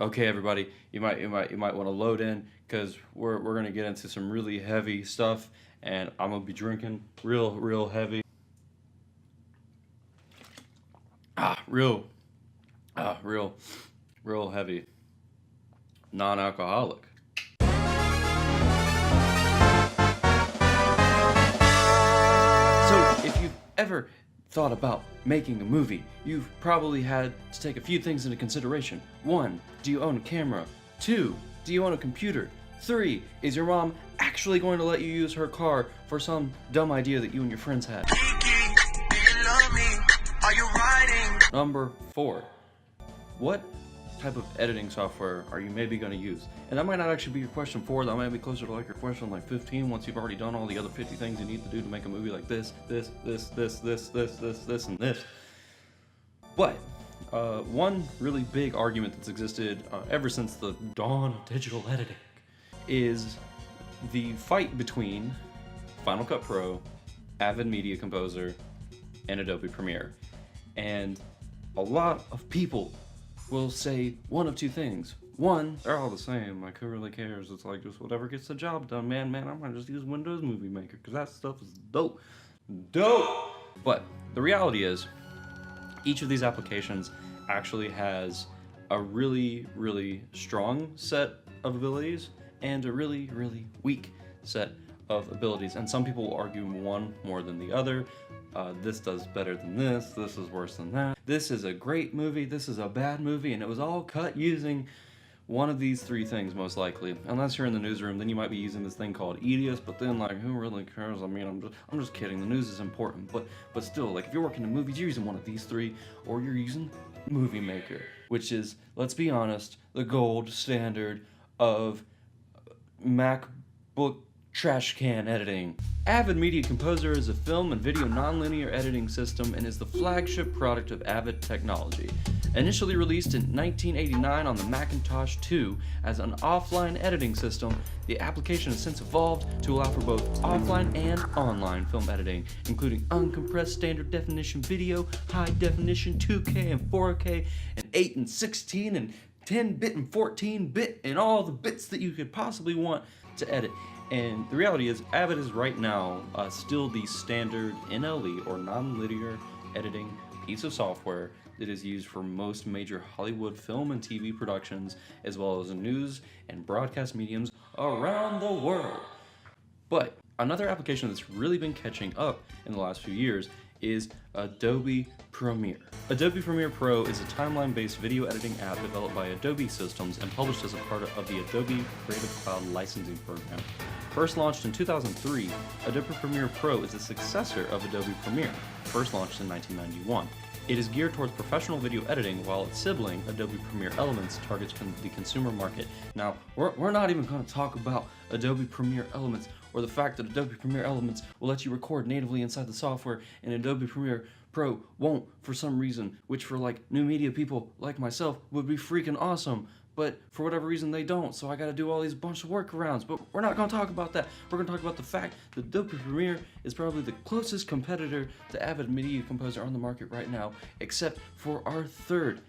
Okay, everybody, you might want to load in because we're gonna get into some really heavy stuff, and I'm gonna be drinking real heavy. Ah, real, real heavy, non-alcoholic. So, if you've ever thought about making a movie, you've probably had to take a few things into consideration. 1, do you own a camera? 2, do you own a computer? 3, is your mom actually going to let you use her car for some dumb idea that you and your friends had? Number 4, what type of editing software are you maybe going to use? And that might not actually be your question 4, that might be closer to like your question like 15 once you've already done all the other 50 things you need to do to make a movie like this, and this. But one really big argument that's existed ever since the dawn of digital editing is the fight between Final Cut Pro, Avid Media Composer, and Adobe Premiere. And a lot of people will say one of two things. One, they're all the same. Like, who really cares? It's like just whatever gets the job done, man. I'm gonna just use Windows Movie Maker because that stuff is dope. But the reality is, each of these applications actually has a really strong set of abilities and a really weak set of abilities. And some people will argue one more than the other. This does better than this is worse than that. This is a great movie, this is a bad movie, and it was all cut using one of these three things, most likely. Unless you're in the newsroom, then you might be using this thing called EDIUS, but then, like, who really cares? I mean, I'm just kidding, the news is important, but still, like, if you're working in movies, you're using one of these three, or you're using Movie Maker, which is, let's be honest, the gold standard of MacBook trash can editing. Avid Media Composer is a film and video nonlinear editing system and is the flagship product of Avid technology. Initially released in 1989 on the Macintosh 2 as an offline editing system, the application has since evolved to allow for both offline and online film editing, including uncompressed standard definition video, high definition 2K and 4K, and 8 and 16 and 10-bit and 14-bit, and all the bits that you could possibly want to edit. And the reality is, Avid is right now still the standard NLE, or non-linear editing piece of software that is used for most major Hollywood film and TV productions, as well as news and broadcast mediums around the world. But another application that's really been catching up in the last few years is Adobe Premiere. Adobe Premiere Pro is a timeline-based video editing app developed by Adobe Systems and published as a part of the Adobe Creative Cloud licensing program. First launched in 2003, Adobe Premiere Pro is the successor of Adobe Premiere, first launched in 1991. It is geared towards professional video editing, while its sibling, Adobe Premiere Elements, targets the consumer market. Now, we're not even going to talk about Adobe Premiere Elements, or the fact that Adobe Premiere Elements will let you record natively inside the software, and Adobe Premiere Pro won't for some reason, which for like new media people like myself would be freaking awesome. But for whatever reason they don't, so I gotta do all these bunch of workarounds. But we're not gonna talk about that. We're gonna talk about the fact that Adobe Premiere is probably the closest competitor to Avid Media Composer on the market right now, except for our third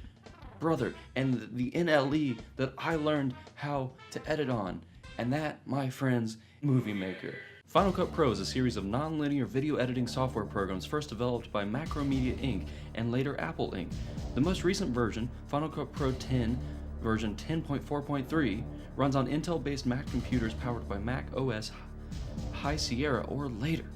brother and the NLE that I learned how to edit on. And that, my friends, Movie Maker. Final Cut Pro is a series of non-linear video editing software programs first developed by Macromedia Inc. and later Apple Inc. The most recent version, Final Cut Pro 10, version 10.4.3, runs on Intel-based Mac computers powered by Mac OS High Sierra or later.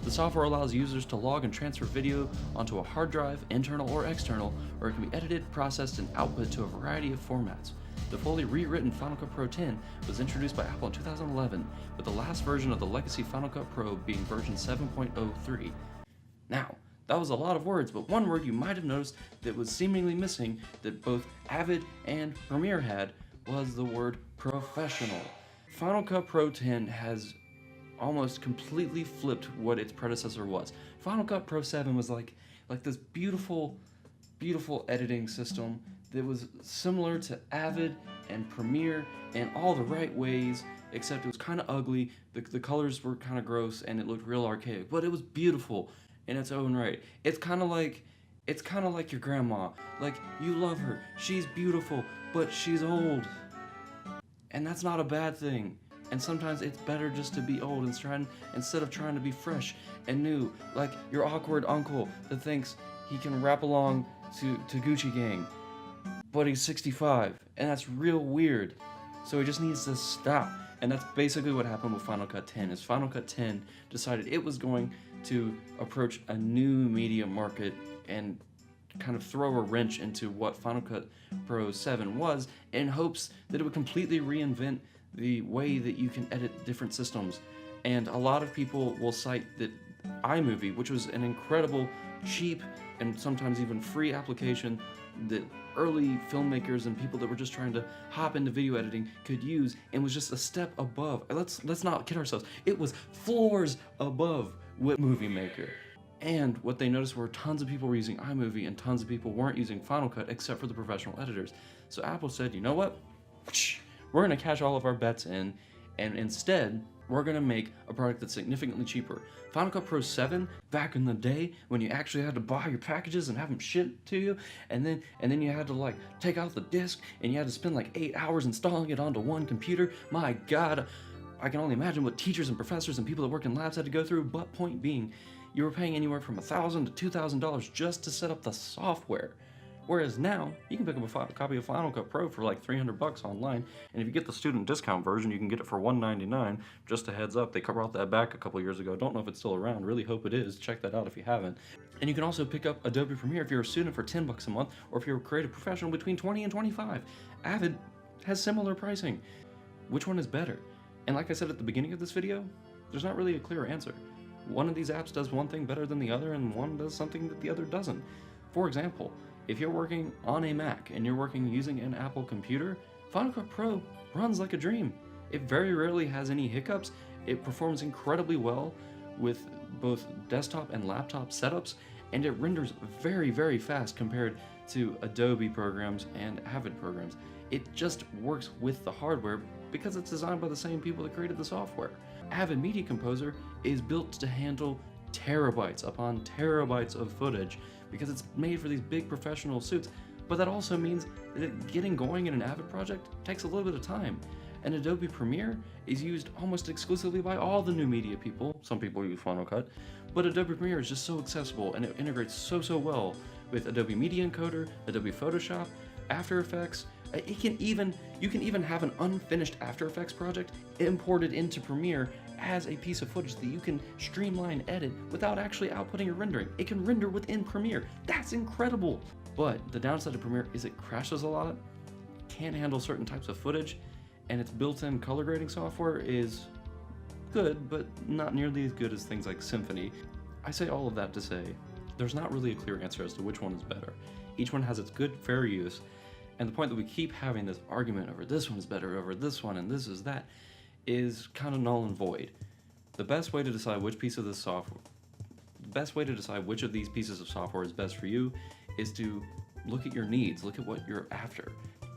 The software allows users to log and transfer video onto a hard drive, internal or external, or it can be edited, processed, and output to a variety of formats. The fully rewritten Final Cut Pro 10 was introduced by Apple in 2011, with the last version of the legacy Final Cut Pro being version 7.03. Now, that was a lot of words, but one word you might have noticed that was seemingly missing that both Avid and Premiere had was the word professional. Final Cut Pro 10 has almost completely flipped what its predecessor was. Final Cut Pro 7 was like this beautiful editing system that was similar to Avid and Premiere in all the right ways, except it was kind of ugly, the colors were kind of gross, and it looked real archaic, but it was beautiful in its own right. It's kind of like It's kind of like your grandma. Like, you love her, she's beautiful, but she's old. And that's not a bad thing. And sometimes it's better just to be old instead of trying to be fresh and new, like your awkward uncle that thinks he can rap along to Gucci Gang, but he's 65, and that's real weird. So he just needs to stop. And that's basically what happened with Final Cut 10. Is Final Cut 10 decided it was going to approach a new media market and kind of throw a wrench into what Final Cut Pro 7 was, in hopes that it would completely reinvent the way that you can edit different systems. And a lot of people will cite that iMovie, which was an incredible, cheap, and sometimes even free application that early filmmakers and people that were just trying to hop into video editing could use, and was just a step above. Let's not kid ourselves. It was floors above with Moviemaker. And what they noticed were tons of people were using iMovie and tons of people weren't using Final Cut except for the professional editors. So Apple said, you know what? We're gonna cash all of our bets in, and instead, we're gonna make a product that's significantly cheaper. Final Cut Pro 7, back in the day, when you actually had to buy your packages and have them shipped to you, and then you had to like take out the disc, and you had to spend like 8 hours installing it onto one computer. My God, I can only imagine what teachers and professors and people that work in labs had to go through. But point being, you were paying anywhere from $1,000 to $2,000 just to set up the software. Whereas now, you can pick up a copy of Final Cut Pro for like $300 online, and if you get the student discount version, you can get it for $199. Just a heads up, they brought that back a couple years ago. Don't know if it's still around, really hope it is. Check that out if you haven't. And you can also pick up Adobe Premiere if you're a student for $10 a month, or if you're a creative professional between $20 and $25. Avid has similar pricing. Which one is better? And like I said at the beginning of this video, there's not really a clear answer. One of these apps does one thing better than the other, and one does something that the other doesn't. For example, if you're working on a Mac and you're working using an Apple computer, Final Cut Pro runs like a dream. It very rarely has any hiccups. It performs incredibly well with both desktop and laptop setups, and it renders very, very fast compared to Adobe programs and Avid programs. It just works with the hardware because it's designed by the same people that created the software. Avid Media Composer is built to handle terabytes upon terabytes of footage because it's made for these big professional suits, but that also means that getting going in an Avid project takes a little bit of time. And Adobe Premiere is used almost exclusively by all the new media people. Some people use Final Cut, but Adobe Premiere is just so accessible and it integrates so well with Adobe Media Encoder, Adobe Photoshop, After Effects. You can even have an unfinished After Effects project imported into Premiere as a piece of footage that you can streamline edit without actually outputting or rendering. It can render within Premiere. That's incredible. But the downside of Premiere is it crashes a lot, can't handle certain types of footage, and its built-in color grading software is good, but not nearly as good as things like Symphony. I say all of that to say, there's not really a clear answer as to which one is better. Each one has its good, fair use, and the point that we keep having this argument over this one is better over this one and this is that is kind of null and void. The best way to decide which piece of this software, the best way to decide which of these pieces of software is best for you is to look at your needs, look at what you're after.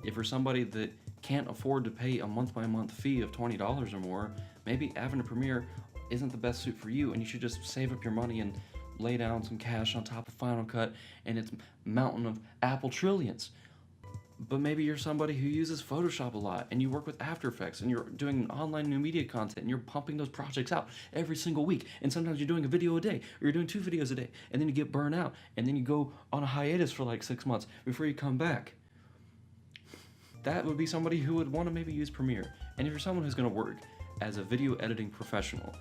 If you're somebody that can't afford to pay a month-by-month fee of $20 or more, maybe Avid Premiere isn't the best suit for you, and you should just save up your money and lay down some cash on top of Final Cut and its mountain of Apple trillions. But maybe you're somebody who uses Photoshop a lot and you work with After Effects and you're doing online new media content and you're pumping those projects out every single week, and sometimes you're doing a video a day or you're doing 2 videos a day, and then you get burnt out and then you go on a hiatus for like 6 months before you come back. That would be somebody who would want to maybe use Premiere. And if you're someone who's going to work as a video editing professional,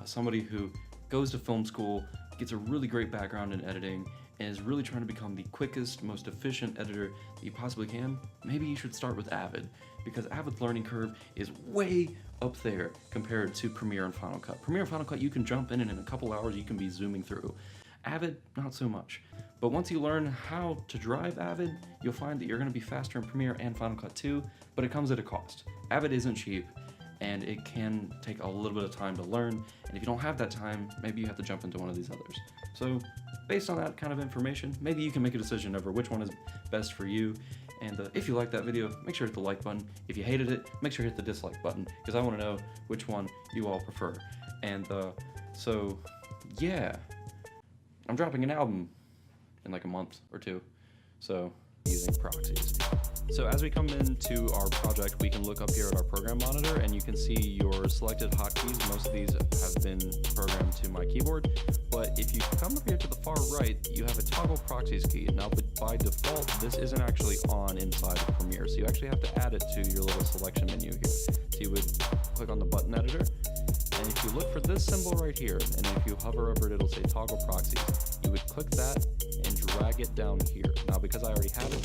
somebody who goes to film school, gets a really great background in editing, and is really trying to become the quickest, most efficient editor that you possibly can, maybe you should start with Avid, because Avid's learning curve is way up there compared to Premiere and Final Cut. Premiere and Final Cut, you can jump in and in a couple hours you can be zooming through. Avid, not so much. But once you learn how to drive Avid, you'll find that you're going to be faster in Premiere and Final Cut too, but it comes at a cost. Avid isn't cheap, and it can take a little bit of time to learn, and if you don't have that time, maybe you have to jump into one of these others. So based on that kind of information, maybe you can make a decision over which one is best for you. And if you like that video, make sure to hit the like button. If you hated it, make sure to hit the dislike button, because I want to know which one you all prefer. And so yeah, I'm dropping an album in like a month or two. So using proxies. So as we come into our project, we can look up here at our program monitor and you can see your selected hotkeys. Most of these have been programmed to my keyboard, but if you come up here to the far right, you have a toggle proxies key. Now, by default, this isn't actually on inside of Premiere, so you actually have to add it to your little selection menu here. So you would click on the button editor, and if you look for this symbol right here, and if you hover over it, it'll say toggle proxies. You would click that and drag it down here. Now, because I already have it